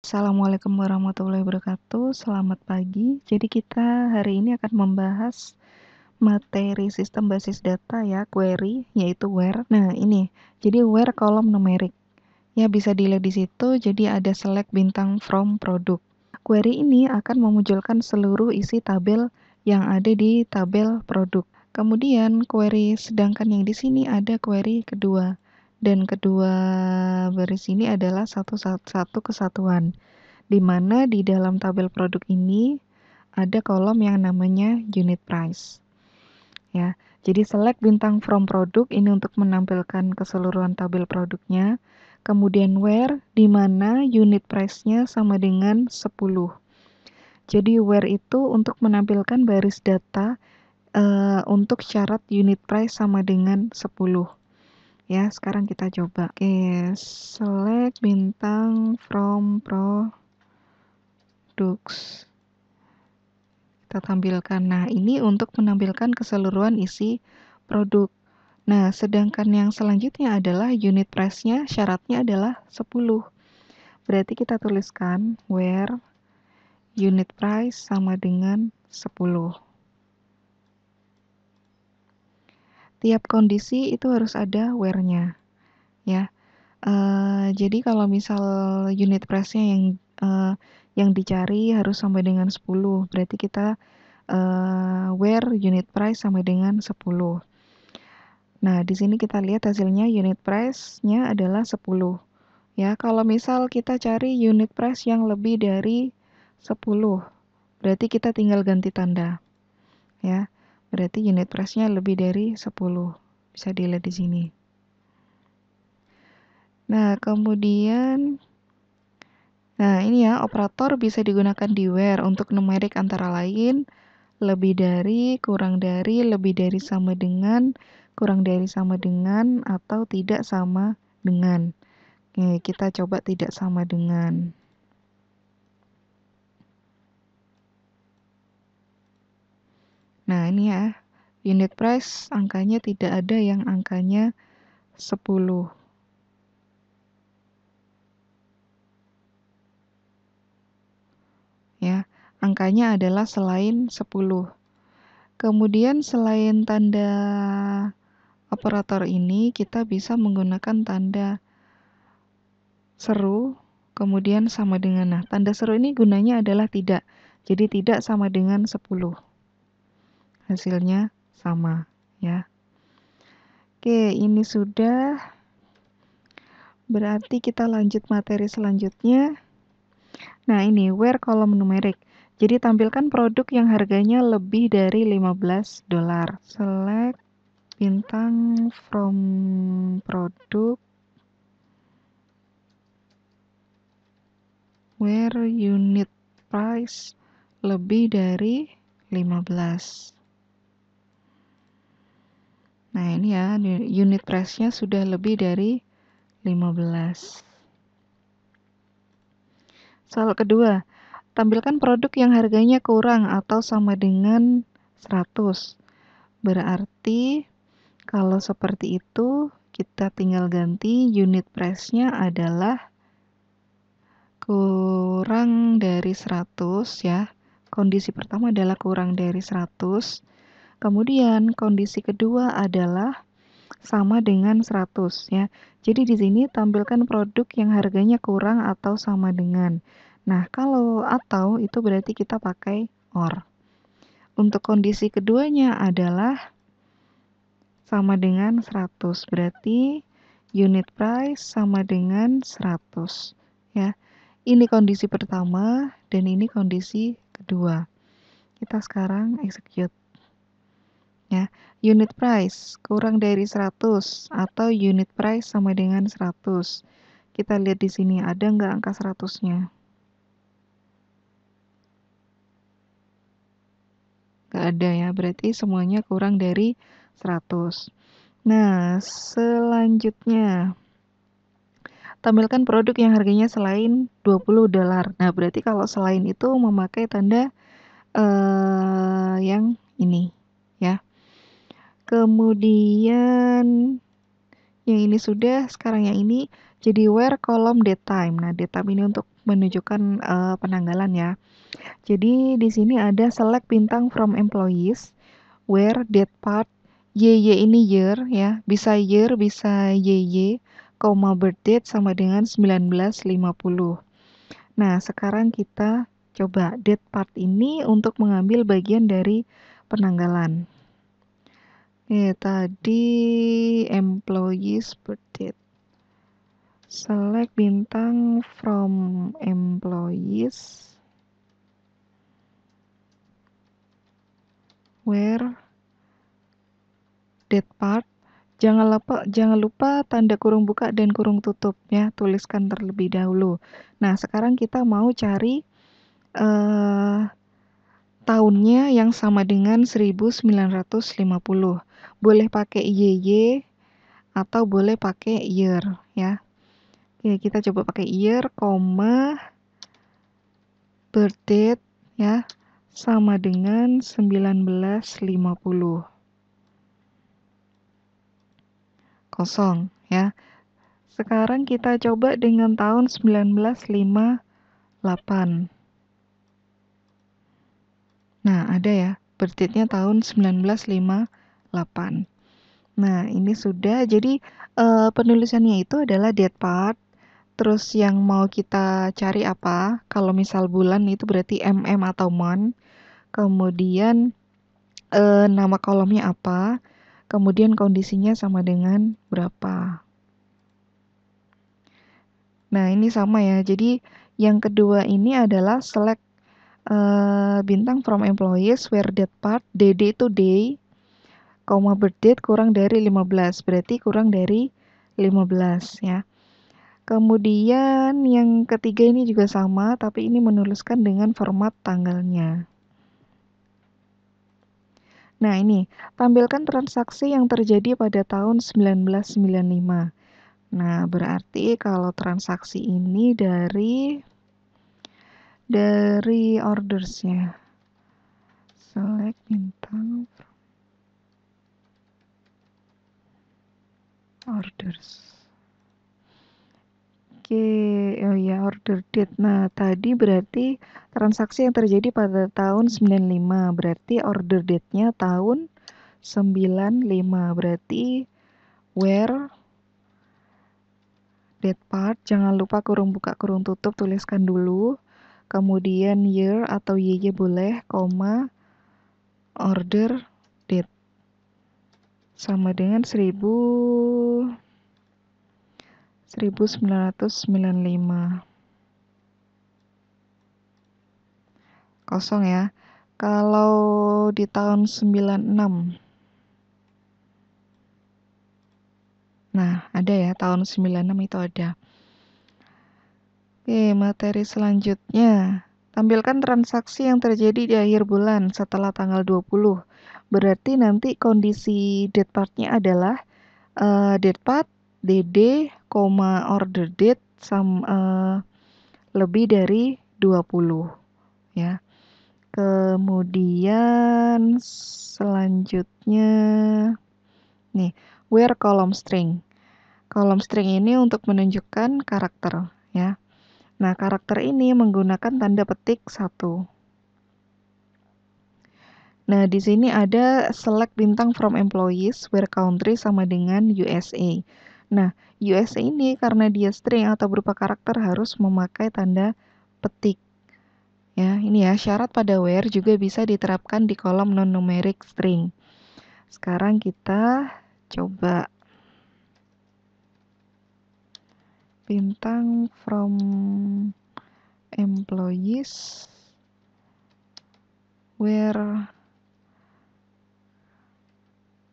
Assalamualaikum warahmatullahi wabarakatuh. Selamat pagi. Jadi kita hari ini akan membahas materi sistem basis data ya, query, yaitu where. Nah, ini. Jadi where kolom numerik. Ya, bisa dilihat di situ. Jadi ada select bintang from product. Query ini akan memunculkan seluruh isi tabel yang ada di tabel produk. Kemudian query, sedangkan yang di sini ada query kedua. Dan kedua baris ini adalah satu kesatuan, di mana di dalam tabel produk ini ada kolom yang namanya unit price. Ya, jadi select bintang from produk ini untuk menampilkan keseluruhan tabel produknya. Kemudian where, di mana unit price-nya sama dengan 10. Jadi where itu untuk menampilkan baris data untuk syarat unit price sama dengan 10. Ya, sekarang kita coba. Oke, select bintang from products. Kita tampilkan. Nah, ini untuk menampilkan keseluruhan isi produk. Nah, sedangkan yang selanjutnya adalah unit price-nya, syaratnya adalah 10. Berarti kita tuliskan where unit price sama dengan 10. Tiap kondisi itu harus ada where-nya. Ya. Jadi kalau misal unit price-nya yang dicari harus sampai dengan 10, berarti kita where unit price sama dengan 10. Nah, di sini kita lihat hasilnya unit price-nya adalah 10. Ya, kalau misal kita cari unit price yang lebih dari 10, berarti kita tinggal ganti tanda. Ya, berarti unit price-nya lebih dari 10. Bisa dilihat di sini. Nah, kemudian ini ya, operator bisa digunakan di where untuk numerik antara lain lebih dari, kurang dari, lebih dari sama dengan, kurang dari sama dengan, atau tidak sama dengan. Oke, kita coba tidak sama dengan. Nah, ini ya, unit price angkanya tidak ada yang angkanya 10. Ya, angkanya adalah selain 10. Kemudian selain tanda operator ini, kita bisa menggunakan tanda seru, kemudian sama dengan. Nah, tanda seru ini gunanya adalah tidak. Jadi tidak sama dengan 10. Hasilnya sama, ya. Oke, ini sudah. Berarti kita lanjut materi selanjutnya. Nah, ini where kolom numerik. Jadi tampilkan produk yang harganya lebih dari $15. Select bintang from product where unit price lebih dari 15. Nah, ini ya, unit price-nya sudah lebih dari 15. Soal kedua, tampilkan produk yang harganya kurang atau sama dengan 100. Berarti kalau seperti itu, kita tinggal ganti unit price-nya adalah kurang dari 100 ya. Kondisi pertama adalah kurang dari 100. Kemudian kondisi kedua adalah sama dengan 100 ya. Jadi di sini tampilkan produk yang harganya kurang atau sama dengan. Nah, kalau atau itu berarti kita pakai or. Untuk kondisi keduanya adalah sama dengan 100. Berarti unit price sama dengan 100 ya. Ini kondisi pertama dan ini kondisi kedua. Kita sekarang execute. Ya, unit price kurang dari 100 atau unit price sama dengan 100. Kita lihat di sini ada nggak angka 100-nya? Nggak ada ya, berarti semuanya kurang dari 100. Nah, selanjutnya tampilkan produk yang harganya selain $20. Nah, berarti kalau selain itu memakai tanda yang ini ya. Kemudian yang ini sudah, sekarang yang ini jadi where kolom date time. Nah, date time ini untuk menunjukkan, penanggalan ya. Jadi di sini ada select bintang from employees, where, date part, YY ini year ya, bisa year, bisa YY, koma birth date sama dengan 1950. Nah, sekarang kita coba date part ini untuk mengambil bagian dari penanggalan. Tadi employees birth date. Select bintang from employees where date part. Jangan lupa tanda kurung buka dan kurung tutup ya, tuliskan terlebih dahulu. Nah, sekarang kita mau cari tahunnya yang sama dengan 1950. Boleh pakai YY atau boleh pakai year ya. Oke, kita coba pakai year, koma, birth date ya, sama dengan 1950. Kosong ya. Sekarang kita coba dengan tahun 1958. Nah, ada ya, birth date-nya tahun 1958. Nah, ini sudah. Jadi, penulisannya itu adalah date part. Terus yang mau kita cari apa? Kalau misal bulan itu berarti mm atau month. Kemudian nama kolomnya apa? Kemudian kondisinya sama dengan berapa? Nah, ini sama ya. Jadi yang kedua ini adalah select bintang from employees where date part, DD itu day, koma birth date kurang dari 15, berarti kurang dari 15 ya. Kemudian yang ketiga ini juga sama, tapi ini menuliskan dengan format tanggalnya. Nah, ini tampilkan transaksi yang terjadi pada tahun 1995. Nah, berarti kalau transaksi ini dari ordersnya. Select bintang orders. Oke, oh ya, order date. Nah, tadi berarti transaksi yang terjadi pada tahun 95. Berarti order date-nya tahun 95. Berarti where date part, jangan lupa kurung buka kurung tutup, tuliskan dulu. Kemudian year atau YY boleh, koma, order date. Sama dengan 1995. Kosong ya. Kalau di tahun 96. Nah, ada ya, tahun 96 itu ada. Oke, materi selanjutnya. Tampilkan transaksi yang terjadi di akhir bulan setelah tanggal 20. Berarti nanti kondisi date part-nya adalah date part, DD, order date, lebih dari 20. Ya. Kemudian selanjutnya, nih, where column string. Column string ini untuk menunjukkan karakter ya. Nah, karakter ini menggunakan tanda petik 1. Nah, di sini ada select bintang from employees where country sama dengan USA. Nah, USA ini karena dia string atau berupa karakter harus memakai tanda petik. Ya, ini ya, syarat pada where juga bisa diterapkan di kolom non-numeric string. Sekarang kita coba bintang from employees where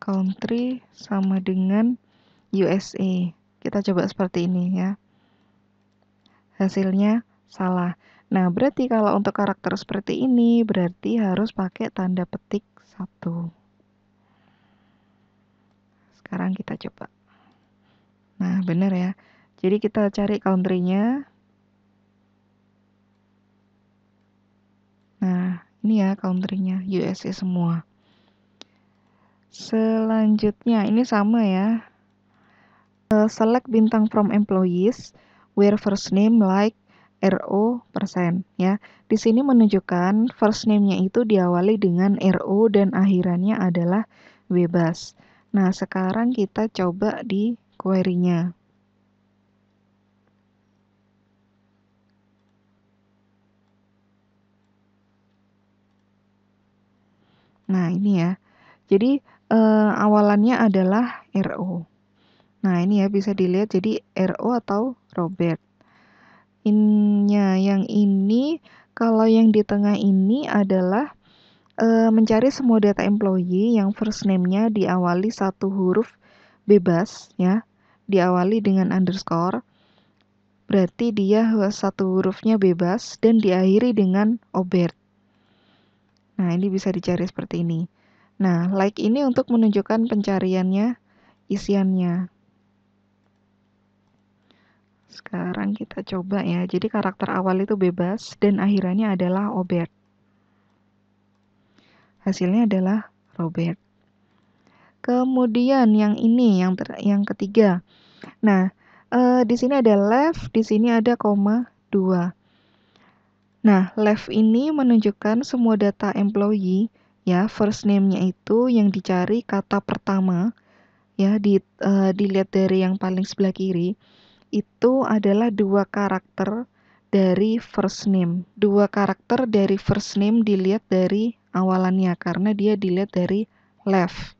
country sama dengan USA. Kita coba seperti ini ya. Hasilnya salah. Nah, berarti kalau untuk karakter seperti ini berarti harus pakai tanda petik 1. Sekarang kita coba. Nah, benar ya. Jadi kita cari country-nya. Nah, ini ya country-nya, USA semua. Selanjutnya, ini sama ya. Select bintang from employees, where first name like RO persen ya. Di sini menunjukkan first name-nya itu diawali dengan RO dan akhirannya adalah bebas. Nah, sekarang kita coba di query-nya. Nah, ini ya. Jadi awalannya adalah RO. Nah, ini ya bisa dilihat jadi RO atau Robert. Yang ini kalau yang di tengah ini adalah mencari semua data employee yang first name-nya diawali satu huruf bebas ya, diawali dengan underscore. Berarti dia satu hurufnya bebas dan diakhiri dengan Obert. Nah, ini bisa dicari seperti ini. Nah, like ini untuk menunjukkan pencariannya, isiannya. Sekarang kita coba ya. Jadi karakter awal itu bebas dan akhirannya adalah Obert. Hasilnya adalah Robert. Kemudian yang ini, yang ketiga. Nah, di sini ada left, di sini ada koma 2. Nah, left ini menunjukkan semua data employee ya, first name-nya itu yang dicari kata pertama ya, dilihat dari yang paling sebelah kiri itu adalah 2 karakter dari first name. 2 karakter dari first name dilihat dari awalannya karena dia dilihat dari left.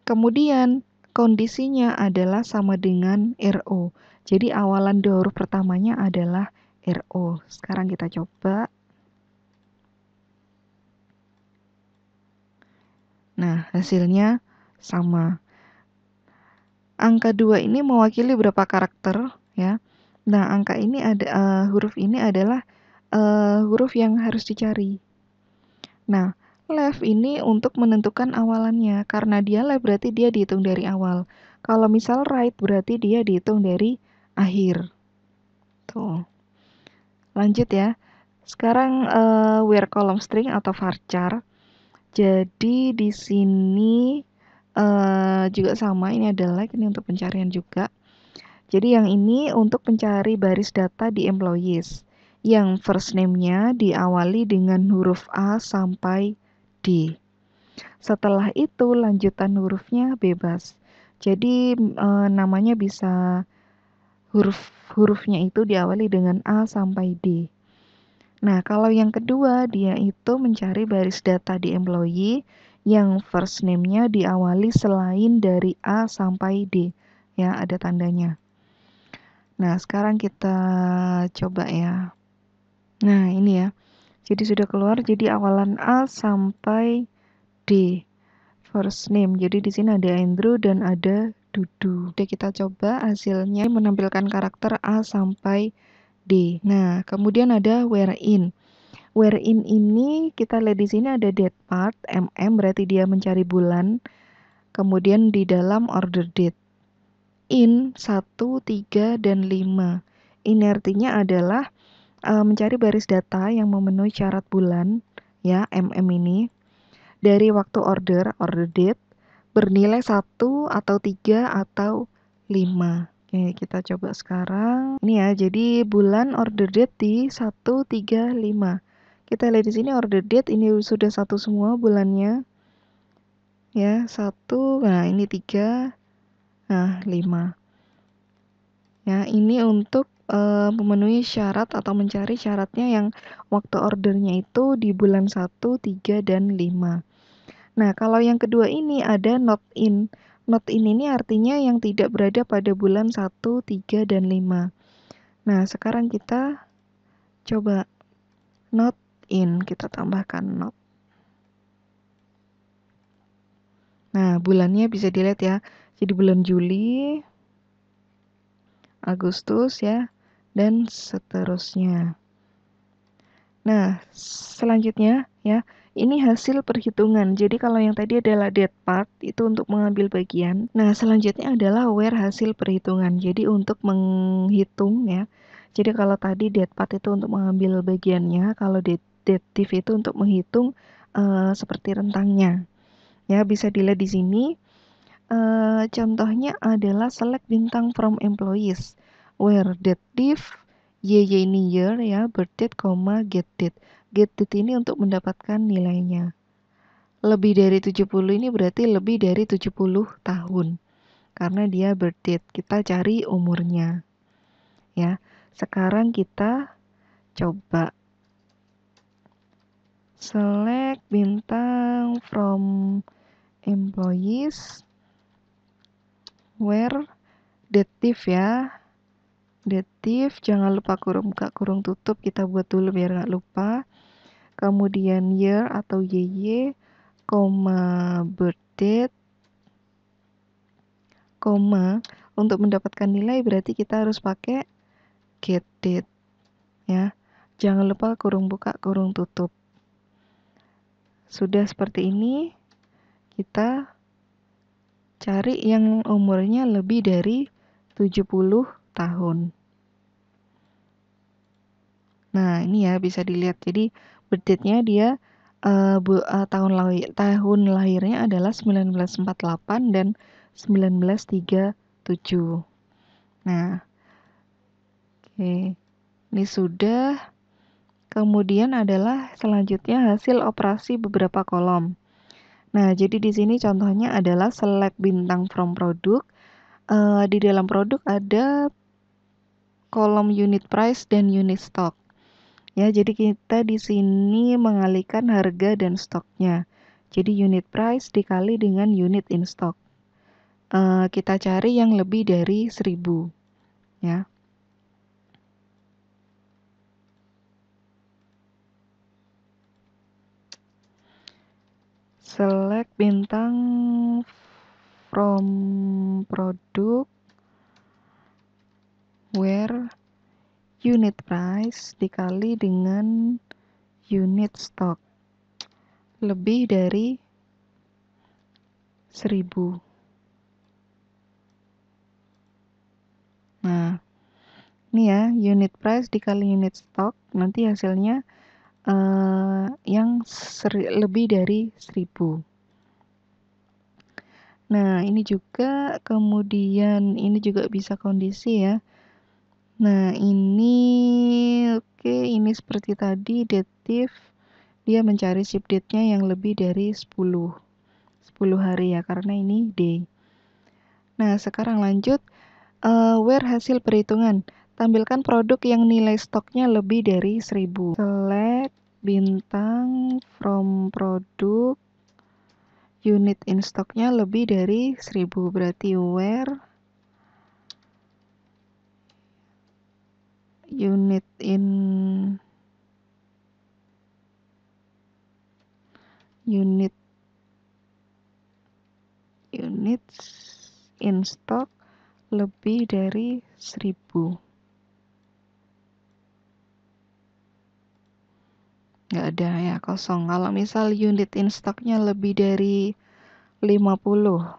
Kemudian kondisinya adalah sama dengan RO. Jadi awalan 2 huruf pertamanya adalah RO. Sekarang kita coba. Nah, hasilnya sama. Angka 2 ini mewakili berapa karakter ya. Nah, huruf ini adalah huruf yang harus dicari. Nah, left ini untuk menentukan awalannya. Karena dia left berarti dia dihitung dari awal. Kalau misal right berarti dia dihitung dari akhir. Tuh. Lanjut ya. Sekarang where column string atau varchar. Jadi di sini juga sama, ini ada like, ini untuk pencarian juga. Jadi yang ini untuk mencari baris data di employees yang first name-nya diawali dengan huruf A sampai D. Setelah itu lanjutan hurufnya bebas. Jadi namanya bisa hurufnya itu diawali dengan A sampai D. Nah, kalau yang kedua, dia itu mencari baris data di employee yang first name-nya diawali selain dari A sampai D. Ya, ada tandanya. Nah, sekarang kita coba ya. Nah, ini ya. Jadi sudah keluar, jadi awalan A sampai D. First name. Jadi di sini ada Andrew dan ada Dudu. Oke, kita coba hasilnya menampilkan karakter A sampai D. Nah, kemudian ada wherein. Wherein ini kita lihat di sini ada date part, berarti dia mencari bulan. Kemudian di dalam order date. In 1, 3, dan 5. Ini artinya adalah mencari baris data yang memenuhi syarat bulan, ya, ini. Dari waktu order date, bernilai 1 atau 3 atau 5. Oke, kita coba sekarang. Ini ya, jadi bulan order date di 1, 3, 5. Kita lihat di sini order date ini sudah 1 semua bulannya. Ya, 1, nah ini 3, nah 5. Ya, ini untuk memenuhi syarat atau mencari syaratnya yang waktu ordernya itu di bulan 1, 3, dan 5. Nah, kalau yang kedua ini ada not in. Not in ini artinya yang tidak berada pada bulan 1, 3, dan 5. Nah, sekarang kita coba not in, kita tambahkan not. Nah, bulannya bisa dilihat ya. Jadi bulan Juli, Agustus ya, dan seterusnya. Nah, selanjutnya ya, ini hasil perhitungan. Jadi kalau yang tadi adalah date part, itu untuk mengambil bagian. Nah, selanjutnya adalah where hasil perhitungan. Jadi untuk menghitung ya. Jadi kalau tadi date part itu untuk mengambil bagiannya, kalau dative itu untuk menghitung seperti rentangnya. Ya, bisa dilihat di sini. Contohnya adalah select bintang from employees, where dative YY ini year ya, birth date, get date. Get date ini untuk mendapatkan nilainya. Lebih dari 70 ini berarti lebih dari 70 tahun. Karena dia birth date. Kita cari umurnya. Ya. Sekarang kita coba select bintang from employees where dative ya. Dative, jangan lupa kurung buka kurung tutup, kita buat dulu biar nggak lupa. Kemudian year atau YY, birth date, untuk mendapatkan nilai berarti kita harus pakai get date ya. Jangan lupa kurung buka kurung tutup. Sudah seperti ini, kita cari yang umurnya lebih dari 70 tahun. Nah, ini ya bisa dilihat. Jadi birth date-nya dia tahun lahirnya adalah 1948 dan 1937. Nah, oke. Ini sudah. Kemudian adalah selanjutnya hasil operasi beberapa kolom. Nah, jadi di sini contohnya adalah select bintang from produk. Di dalam produk ada kolom unit price dan unit stock. Ya, jadi kita di sini mengalihkan harga dan stoknya. Jadi unit price dikali dengan unit in stock. Kita cari yang lebih dari 1000. Ya. Select bintang from product where unit price dikali dengan unit stock lebih dari 1000. Nah, ini ya, unit price dikali unit stock, nanti hasilnya yang lebih dari 1000. Nah, ini juga kemudian ini juga bisa kondisi ya. Nah, ini oke, ini seperti tadi dative, dia mencari ship date-nya yang lebih dari 10 hari ya, karena ini day. Nah, sekarang lanjut where hasil perhitungan. Tampilkan produk yang nilai stoknya lebih dari 1000. Select bintang from produk unit in stocknya lebih dari 1000. Berarti where unit in stock lebih dari 1000. Nggak ada ya, kosong. Kalau misal unit in stocknya lebih dari 50,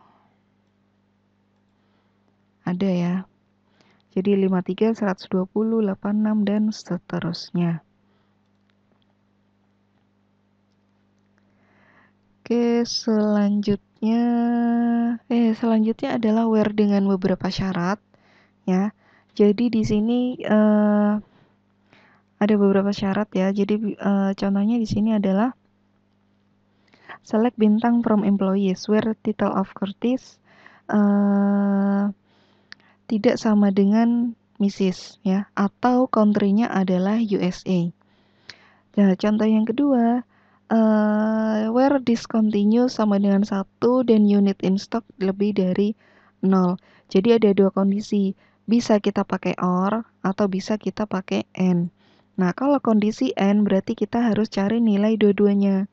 ada ya. Jadi 53, 120, 86, dan seterusnya. Oke, selanjutnya adalah where dengan beberapa syarat ya. Jadi di sini ada beberapa syarat ya. Jadi contohnya di sini adalah select bintang from employees where title of Curtis tidak sama dengan Mrs. ya, atau country-nya adalah USA. Nah, contoh yang kedua, where discontinue sama dengan 1 dan unit in stock lebih dari 0. Jadi ada dua kondisi, bisa kita pakai or atau bisa kita pakai and. Nah, kalau kondisi and berarti kita harus cari nilai dua-duanya.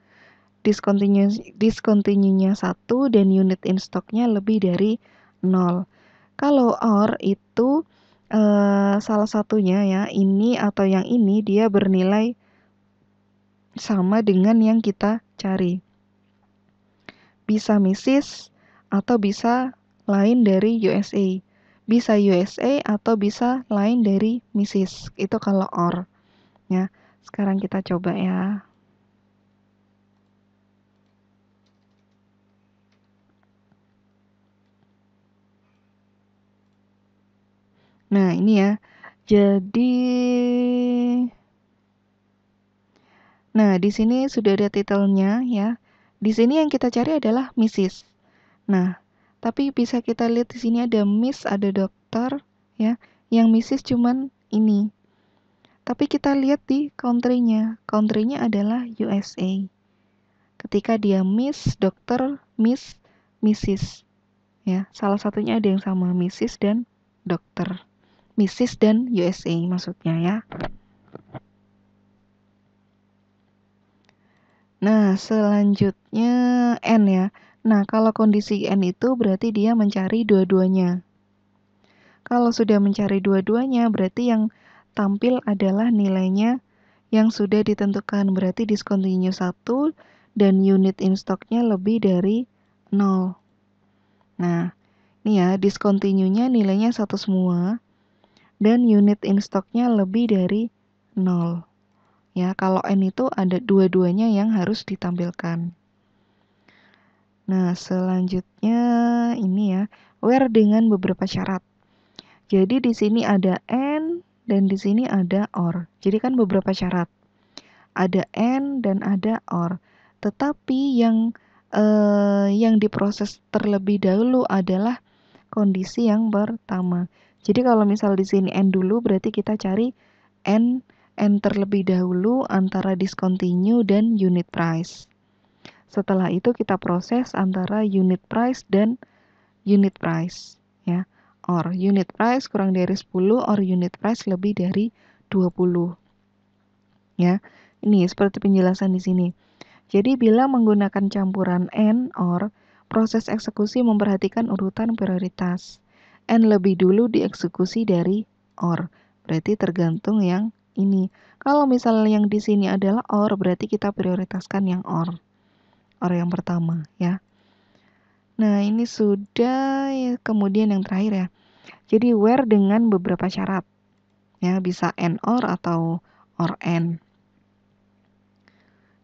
Discontinue-nya 1 dan unit in stock-nya lebih dari 0. Kalau or itu salah satunya ya, ini atau yang ini dia bernilai sama dengan yang kita cari. Bisa Mrs. atau bisa lain dari USA. Bisa USA atau bisa lain dari Mrs. Itu kalau or. Ya. Sekarang kita coba ya. Nah, ini ya. Jadi, nah di sini sudah ada titelnya ya. Di sini yang kita cari adalah Mrs. Nah, tapi bisa kita lihat di sini ada Miss, ada dokter ya. Yang Mrs cuman ini. Tapi kita lihat di country-nya. Country-nya adalah USA. Ketika dia Miss, dokter, Miss, Mrs. Ya, salah satunya ada yang sama Mrs dan dokter. Mrs dan USA maksudnya ya. Nah, selanjutnya N ya. Nah, kalau kondisi N itu berarti dia mencari dua-duanya. Kalau sudah mencari dua-duanya, berarti yang tampil adalah nilainya yang sudah ditentukan. Berarti discontinue 1 dan unit in stock-nya lebih dari 0. Nah, ini ya, discontinue-nya nilainya 1 semua dan unit in stock-nya lebih dari 0. Ya, kalau N itu ada dua-duanya yang harus ditampilkan. Nah, selanjutnya ini ya, where dengan beberapa syarat. Jadi di sini ada and dan di sini ada or. Jadi kan beberapa syarat. Ada and dan ada or. Tetapi yang diproses terlebih dahulu adalah kondisi yang pertama. Jadi kalau misal di sini and dulu berarti kita cari and terlebih dahulu antara discontinue dan unit price. Setelah itu kita proses antara unit price dan unit price ya. Or unit price kurang dari 10 or unit price lebih dari 20. Ya. Ini seperti penjelasan di sini. Jadi bila menggunakan campuran and or, proses eksekusi memperhatikan urutan prioritas. And lebih dulu dieksekusi dari or. Berarti tergantung yang ini. Kalau misalnya yang di sini adalah or, berarti kita prioritaskan yang or. Or yang pertama ya. Nah, ini sudah ya, kemudian yang terakhir ya. Jadi where dengan beberapa syarat. Ya, bisa and or atau or and.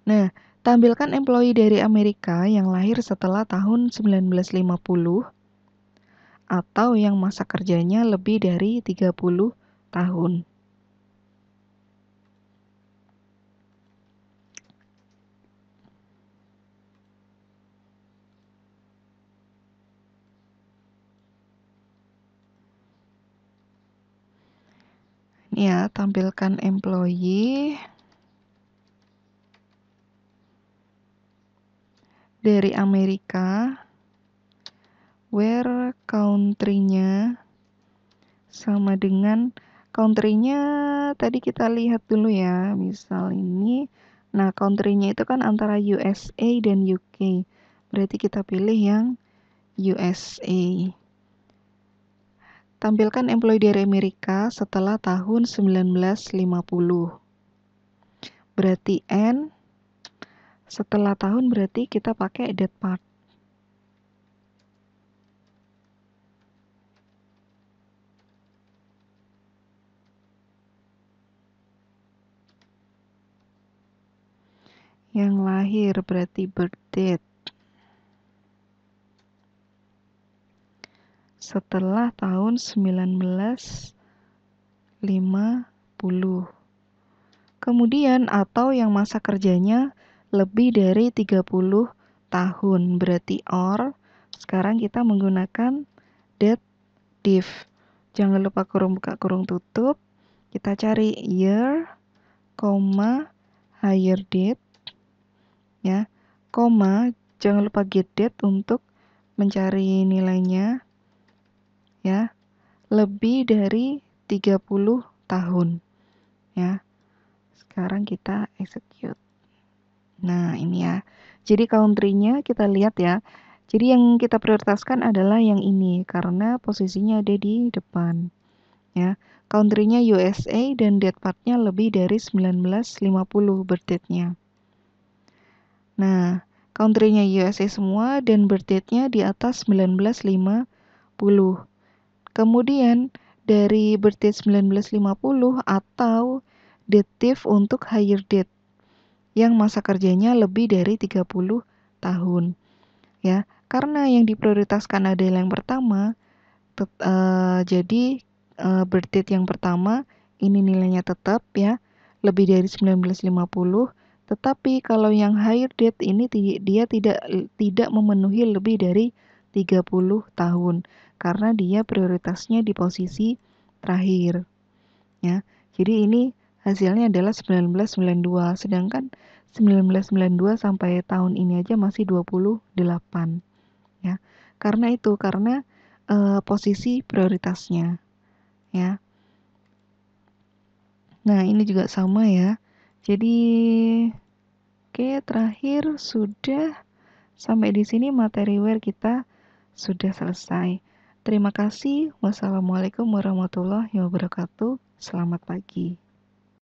Nah, tampilkan employee dari Amerika yang lahir setelah tahun 1950 atau yang masa kerjanya lebih dari 30 tahun. Ini ya, tampilkan employee dari Amerika where country-nya sama dengan country-nya tadi kita lihat dulu ya. Misal ini, nah country-nya itu kan antara USA dan UK. Berarti kita pilih yang USA. Tampilkan employee dari Amerika setelah tahun 1950. Berarti N setelah tahun berarti kita pakai that part. Yang lahir berarti birth date. Setelah tahun 1950. Kemudian atau yang masa kerjanya lebih dari 30 tahun. Berarti or. Sekarang kita menggunakan that div. Jangan lupa kurung buka kurung tutup. Kita cari year, hire date. Ya, jangan lupa get date untuk mencari nilainya. Ya, lebih dari 30 tahun. Ya. Sekarang kita execute. Nah, ini ya. Jadi country-nya kita lihat ya. Jadi yang kita prioritaskan adalah yang ini karena posisinya ada di depan. Ya. Country-nya USA dan date part-nya lebih dari 1950 birth date-nya. Nah, country-nya USA semua dan birth date-nya di atas 1950. Kemudian dari birth date 1950 atau dative untuk hire date yang masa kerjanya lebih dari 30 tahun. Ya, karena yang diprioritaskan adalah yang pertama, jadi birth date yang pertama, ini nilainya tetap ya, lebih dari 1950, tetapi kalau yang higher date ini dia tidak memenuhi lebih dari 30 tahun, karena dia prioritasnya di posisi terakhir, ya. Jadi ini hasilnya adalah 1992, sedangkan 1992 sampai tahun ini aja masih 28, ya. Karena posisi prioritasnya, ya. Nah, ini juga sama ya. Jadi, oke, terakhir sudah sampai di sini materi WER kita sudah selesai. Terima kasih. Wassalamualaikum warahmatullahi wabarakatuh. Selamat pagi.